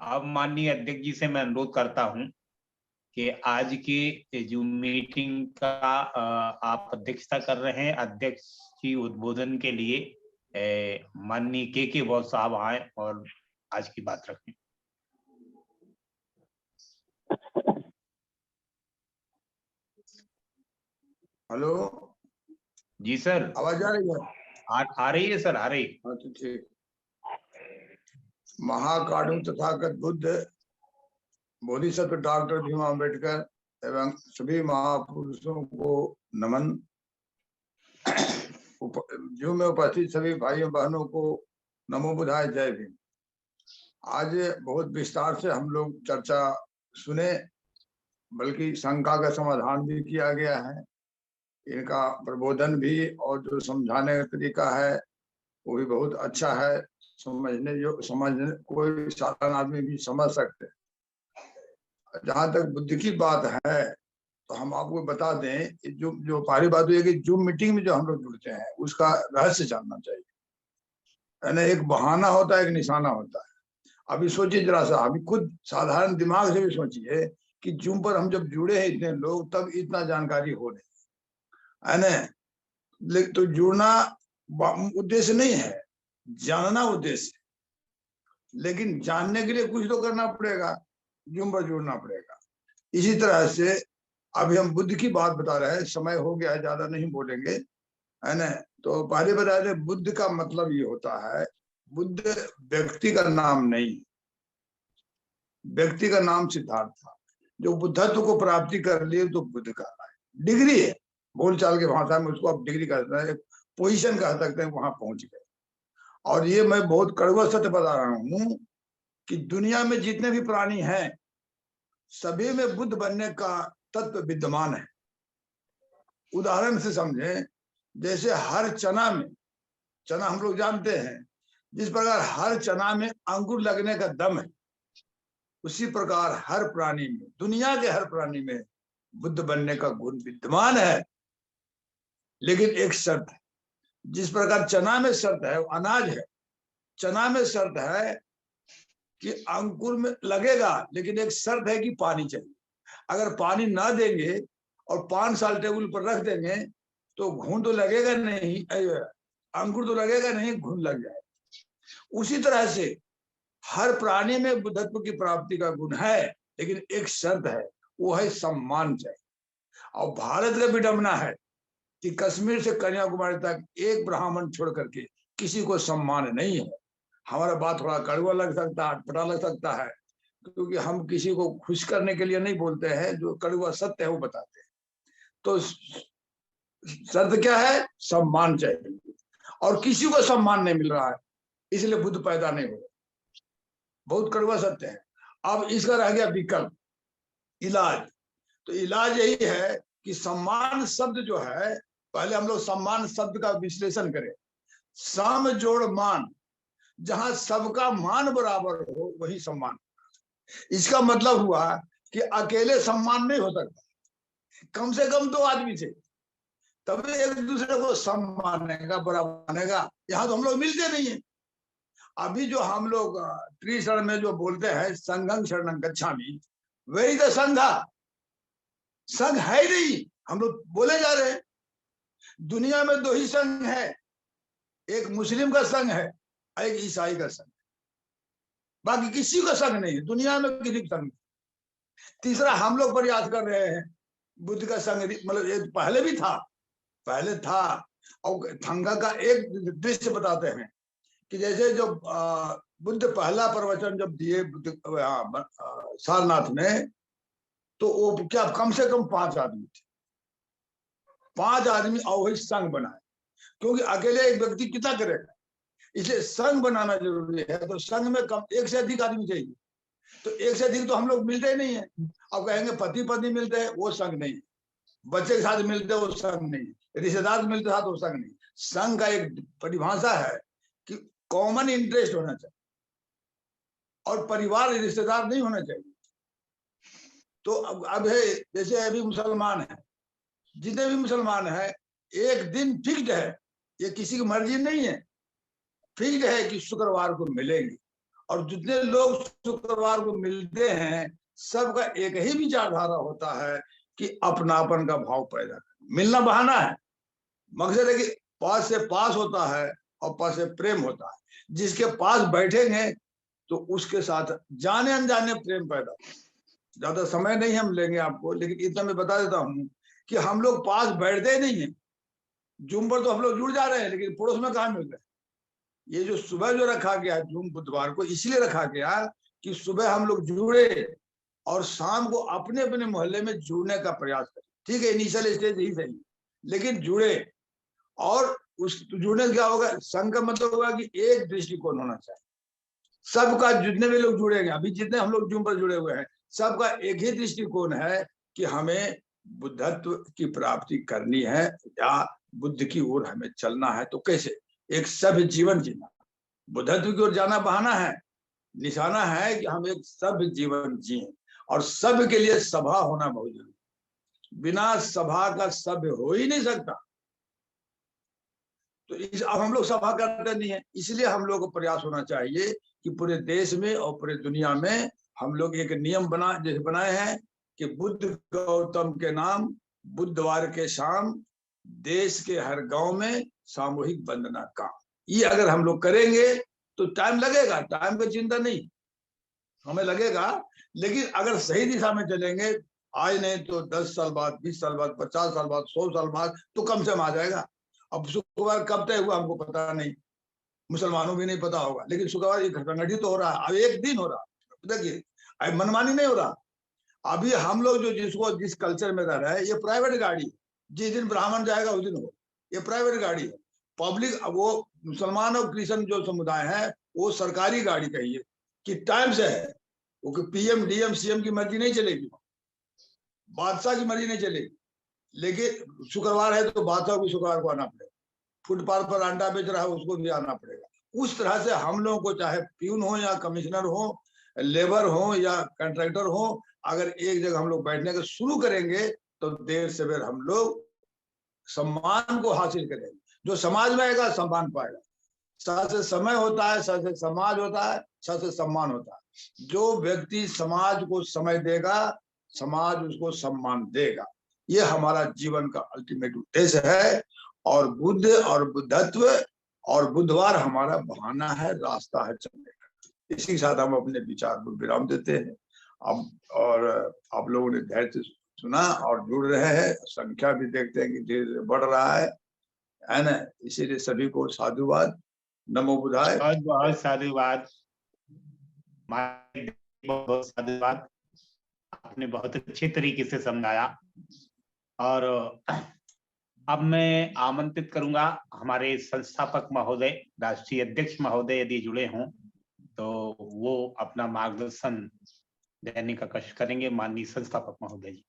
अब माननीय अध्यक्ष जी से मैं अनुरोध करता हूँ कि आज की जो मीटिंग का आप अध्यक्षता कर रहे हैं, अध्यक्ष जी उद्बोधन के लिए माननीय के बॉस साहब आए और आज की बात रखें। हेलो जी सर, आवाज आ रही है? आ रही है सर, आ रही। हाँ तो ठीक। महाकारुण तथागत बुद्ध, बोधिसत्व डॉक्टर भीम अम्बेडकर एवं सभी महापुरुषों को नमन। जूम में उपस्थित सभी भाइयों बहनों को नमो बुधाय, जय भीम। आज बहुत विस्तार से हम लोग चर्चा सुने, बल्कि शंका का समाधान भी किया गया है। इनका प्रबोधन भी और जो समझाने का तरीका है वो भी बहुत अच्छा है। समझने कोई साधारण आदमी भी समझ सकते हैं। जहां तक बुद्धि की बात है तो हम आपको बता दें, जो पहली बात है कि जूम मीटिंग में जो हम लोग जुड़ते हैं उसका रहस्य जानना चाहिए। यानी एक बहाना होता है, एक निशाना होता है। अभी सोचिए जरा सा, अभी खुद साधारण दिमाग से भी सोचिए कि जूम पर हम जब जुड़े हैं इतने लोग, तब इतना जानकारी हो रही है ना। तो जुड़ना उद्देश्य नहीं है, जानना उद्देश्य। लेकिन जानने के लिए कुछ तो करना पड़ेगा, जूम पर जुड़ना पड़ेगा। इसी तरह से अभी हम बुद्ध की बात बता रहे हैं, समय हो गया है, ज्यादा नहीं बोलेंगे, है ना। तो पहले बता रहे, बुद्ध का मतलब ये होता है, बुद्ध व्यक्ति का नाम नहीं, व्यक्ति का नाम सिद्धार्थ था। जो बुद्धत्व को प्राप्ति कर लिए तो बुद्ध का है, डिग्री है, बोलचाल के भाषा में उसको आप डिग्री कहते हैं, पोजीशन कह सकते हैं, वहां पहुंच गए। और ये मैं बहुत कड़वा सत्य बता रहा हूं कि दुनिया में जितने भी प्राणी हैं सभी में बुद्ध बनने का तत्व विद्यमान है। उदाहरण से समझें, जैसे हर चना में, चना हम लोग जानते हैं, जिस प्रकार हर चना में अंकुर लगने का दम है, उसी प्रकार हर प्राणी में, दुनिया के हर प्राणी में बुद्ध बनने का गुण विद्यमान है। लेकिन एक शर्त है, जिस प्रकार चना में शर्त है, अनाज है, चना में शर्त है कि अंकुर में लगेगा, लेकिन एक शर्त है कि पानी चाहिए। अगर पानी ना देंगे और 5 साल टेबल पर रख देंगे तो घून तो लगेगा नहीं, अंकुर तो लगेगा नहीं, घून लग जाएगा। उसी तरह से हर प्राणी में बुद्धत्व की प्राप्ति का गुण है, लेकिन एक शर्त है, वो है सम्मान चाहिए। और भारत का विडंबना है कि कश्मीर से कन्याकुमारी तक एक ब्राह्मण छोड़ करके किसी को सम्मान नहीं है। हमारा बात थोड़ा कड़वा लग सकता है, अटपटा लग सकता है, क्योंकि हम किसी को खुश करने के लिए नहीं बोलते हैं, जो कड़वा सत्य है वो बताते हैं। तो शर्त क्या है? सम्मान चाहिए, और किसी को सम्मान नहीं मिल रहा है, इसलिए बुद्ध पैदा नहीं हो रहे। बहुत कड़वा सत्य है। अब इसका रह गया विकल्प, इलाज। तो इलाज यही है कि सम्मान शब्द जो है, पहले हम लोग सम्मान शब्द का विश्लेषण करें। सम जोड़ मान, जहां सबका मान बराबर हो वही सम्मान। इसका मतलब हुआ कि अकेले सम्मान नहीं हो सकता, कम से कम 2 आदमी से, तभी एक दूसरे को सम्मान मानेगा, बराबर मानेगा। यहाँ तो हम लोग मिलते नहीं है। अभी जो हम लोग त्रिशरण में जो बोलते हैं, संघं शरणं गच्छामि, वही तो संघा, संघ है ही नहीं, हम लोग बोले जा रहे हैं। दुनिया में 2 ही संघ है, एक मुस्लिम का संघ है, एक ईसाई का संघ, बाकी किसी का संघ नहीं है दुनिया में, किसी का संघ। तीसरा हम लोग प्रयास कर रहे हैं, बुद्ध का संघ, मतलब ये पहले भी था, पहले था। और थंगा का एक दृश्य बताते हैं कि जैसे जो बुद्ध पहला प्रवचन जब दिए सारनाथ में, तो वो क्या कम से कम 5 आदमी थे, 5 आदमी और वही संघ बनाए, क्योंकि अकेले एक व्यक्ति कितना करेगा, इसलिए संघ बनाना जरूरी है। तो संघ में कम, 1 से अधिक आदमी चाहिए। तो 1 से अधिक तो हम लोग मिलते ही नहीं है। अब कहेंगे पति पत्नी मिलते हैं, वो संघ नहीं, बच्चे के साथ मिलते हैं, वो संघ नहीं, रिश्तेदार मिलते साथ, वो संघ नहीं। संघ का एक परिभाषा है कि कॉमन इंटरेस्ट होना चाहिए, और परिवार रिश्तेदार नहीं होना चाहिए। तो अब है, जैसे अभी मुसलमान है, जितने भी मुसलमान है, एक दिन फिक्स्ड है, ये किसी की मर्जी नहीं है, फिक्स्ड है कि शुक्रवार को मिलेंगे। और जितने लोग शुक्रवार को मिलते हैं, सबका एक ही विचारधारा होता है कि अपनापन का भाव पैदा करना। मिलना बहाना है, मकसद है कि पास से पास होता है और पास से प्रेम होता है। जिसके पास बैठेंगे तो उसके साथ जाने अनजाने प्रेम पैदा। ज्यादा समय नहीं हम लेंगे आपको, लेकिन इतना मैं बता देता हूं कि हम लोग पास बैठते ही नहीं है। जूम पर तो हम लोग जुड़ जा रहे हैं, लेकिन पड़ोस में कहाँ मिल रहे हैं। ये जो सुबह जो रखा गया जूम बुधवार को इसलिए रखा गया कि सुबह हम लोग जुड़े और शाम को अपने अपने मोहल्ले में जुड़ने का प्रयास करें। ठीक है, इनिशियल स्टेज ही सही, लेकिन जुड़े। और उस जुड़ने से क्या होगा, संघ का मतलब होगा कि एक दृष्टिकोण होना चाहिए सबका। जितने भी लोग जुड़ेंगे, अभी जितने हम लोग जूम पर जुड़े हुए हैं, सबका एक ही दृष्टिकोण है कि हमें बुद्धत्व की प्राप्ति करनी है या बुद्ध की ओर हमें चलना है। तो कैसे? एक सभ्य जीवन जीना। बुद्धत्व की ओर जाना बहाना है, निशाना है कि हम एक सभ्य जीवन जिए। और सभ्य के लिए सभा होना बहुत जरूरी। बिना सभा का सभ्य हो ही नहीं सकता। तो अब हम लोग सभा करते नहीं है, इसलिए हम लोग को प्रयास होना चाहिए कि पूरे देश में और पूरे दुनिया में हम लोग एक नियम जैसे बनाए हैं कि बुद्ध गौतम के नाम बुधवार के शाम देश के हर गांव में सामूहिक वंदना का। ये अगर हम लोग करेंगे तो टाइम लगेगा, टाइम की चिंता नहीं, हमें लगेगा। लेकिन अगर सही दिशा में चलेंगे, आज नहीं तो 10 साल बाद, 20 साल बाद, 50 साल बाद, 100 साल बाद तो कम से कम आ जाएगा। अब शुक्रवार कब तय हुआ हमको पता नहीं, मुसलमानों भी नहीं पता होगा, लेकिन शुक्रवार एक संगठित तो हो रहा है। अब एक दिन हो रहा है, देखिए मनमानी नहीं हो रहा। अभी हम लोग जो जिस कल्चर में रह रहे हैं, ये प्राइवेट गाड़ी, जिस दिन ब्राह्मण जाएगा उस दिन हो, ये प्राइवेट गाड़ी है। पब्लिक, वो मुसलमान और क्रिश्चियन जो समुदाय है वो सरकारी गाड़ी कहिए कि टाइम से है। वो पीएम डीएम सीएम की मर्जी नहीं चलेगी, बादशाह की मर्जी नहीं चलेगी। लेकिन शुक्रवार है तो बादशाह को शुक्रवार को आना पड़ेगा। फुटपाथ पर अंडा बेच रहा है उसको भी आना पड़ेगा। उस तरह से हम लोगों को, चाहे प्यून हो या कमिश्नर हो, लेबर हो या कॉन्ट्रैक्टर हो, अगर एक जगह हम लोग बैठने का शुरू करेंगे तो देर से देर हम लोग सम्मान को हासिल करेंगे। जो समाज में आएगा सम्मान पाएगा। साथ से समय होता है, साथ से समाज होता है, साथ से सम्मान होता है। जो व्यक्ति समाज को समय देगा, समाज उसको सम्मान देगा। ये हमारा जीवन का अल्टीमेट उद्देश्य है। और बुद्ध और बुद्धत्व और बुधवार हमारा बहाना है, रास्ता है चलने का। इसी के साथ हम अपने विचार को विराम देते हैं। अब और आप लोगों ने धैर्य से सुना और जुड़ रहे हैं, संख्या भी देखते हैं कि धीरे धीरे बढ़ रहा है ना। इसीलिए सभी को साधुवाद, नमो बुद्धाय। बहुत बहुत साधुवाद, बहुत साधुवाद। आपने बहुत अच्छे तरीके से समझाया। और अब मैं आमंत्रित करूंगा हमारे संस्थापक महोदय, राष्ट्रीय अध्यक्ष महोदय यदि जुड़े हों तो वो अपना मार्गदर्शन देने का कष्ट करेंगे। माननीय संस्थापक महोदय जी।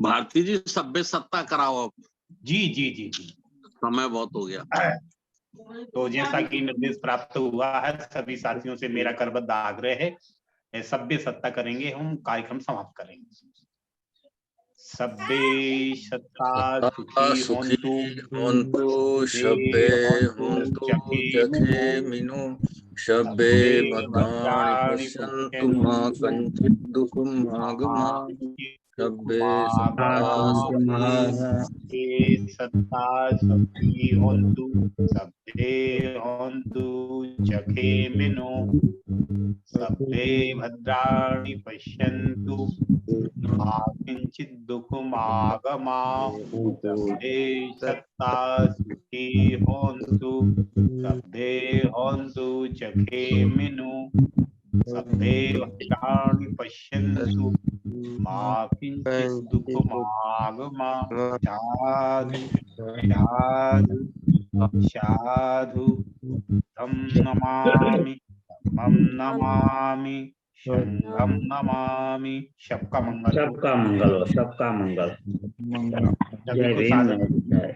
भारती जी, सभ्य सत्ता कराओ अब। जी जी जी जी, समय बहुत हो गया। तो जैसा कि निर्देश प्राप्त हुआ है, सभी साथियों से मेरा करबद्ध आग्रह है, सभ्य सत्ता करेंगे, हम कार्यक्रम समाप्त करेंगे। सभ्य सत्ता सुखी होन्तु, सभ्ये होन्तु जखेमिनो, सभ्ये भद्राणि पश्यन्तु मा कञ्चित् दुःखं आगमात्, सभ्ये सत्ता सुखी होन्तु, सभ्ये होन्तु जखेमिनो, सभ्ये भद्राणि पश्यन्तु मा किंचित् दुःखमागमात्, सभ्ये सत्ता सुखी होन्तु, सभ्ये होन्तु जखेमिनो, सभ्ये भद्राणि पश्यन्तु मा किंचित् दुःखमागमात्। साधु साधु साधु, धम नमामि, धम्मं नमामि, संघं नमामि। सबका मंगल, सबका मंगल हो, सबका मंगल। जय भीम, जय।